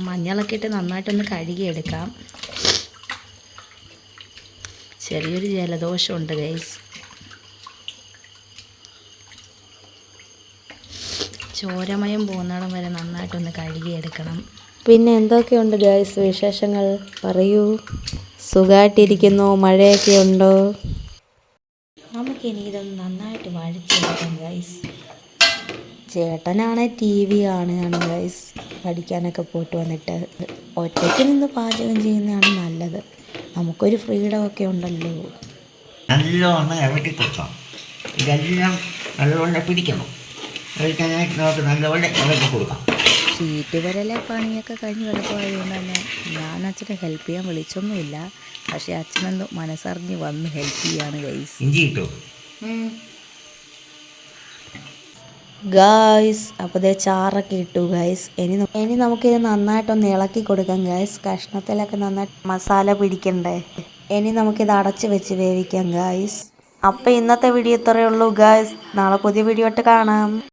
മഞ്ഞളൊക്കെ ഇട്ട് നന്നായിട്ടൊന്ന് കഴുകിയെടുക്കാം. ചെറിയൊരു ജലദോഷമുണ്ട് ഗൈസ്. ചോരമയം പോകുന്നിടം വരെ നന്നായിട്ടൊന്ന് കഴുകിയെടുക്കണം. പിന്നെ എന്തൊക്കെയുണ്ട് ഗൈസ് വിശേഷങ്ങൾ? പറയൂ. സുഖമായിട്ടിരിക്കുന്നു? മഴയൊക്കെ ഉണ്ടോ? നമുക്കിനി ഇതൊന്ന് നന്നായിട്ട് വഴച്ചെടുക്കാം ഗൈസ്. ചേട്ടനാണെ ടി വി കാണുകയാണ് ഗൈസ്. പഠിക്കാനൊക്കെ പോയിട്ട് വന്നിട്ട് ഒറ്റയ്ക്ക് നിന്ന് പാചകം ചെയ്യുന്നതാണ് നല്ലത്. നമുക്കൊരു ഫ്രീഡമൊക്കെ ഉണ്ടല്ലോ. നല്ലോണം ഇളക്കി കൊടുക്കണം. ഇതെല്ലാം നല്ലവണ്ണം പിടിക്കണം. കഴിക്കാനായിട്ട് നമുക്ക് നല്ലവണ്ണം ഇളക്കി കൊടുക്കാം. ഷീറ്റ് വരലെ പണിയൊക്കെ കഴിഞ്ഞ് കിടക്കുമായതുകൊണ്ട് തന്നെ ഞാൻ അച്ഛനെ ഹെൽപ്പ് ചെയ്യാൻ വിളിച്ചൊന്നുമില്ല. പക്ഷേ അച്ഛനെന്തോ മനസ്സറിഞ്ഞ് വന്ന് ഹെൽപ്പ് ചെയ്യാണ് ഗൈസ്. ഇഞ്ചി ഇട്ടു ഗൈസ്. അപ്പോൾ ദേ ചാറൊക്കെ ഇട്ടു ഗൈസ്. ഇനി നമുക്കിത് നന്നായിട്ടൊന്ന് ഇളക്കി കൊടുക്കാം ഗൈസ്. കഷ്ണത്തിലൊക്കെ നന്നായിട്ട് മസാല പിടിക്കണ്ടേ. ഇനി നമുക്കിത് അടച്ച് വെച്ച് വേവിക്കാം ഗൈസ്. അപ്പോൾ ഇന്നത്തെ വീഡിയോ ഇത്രയേ ഉള്ളൂ ഗൈസ്. നാളെ പുതിയ വീഡിയോ ആയിട്ട് കാണാം.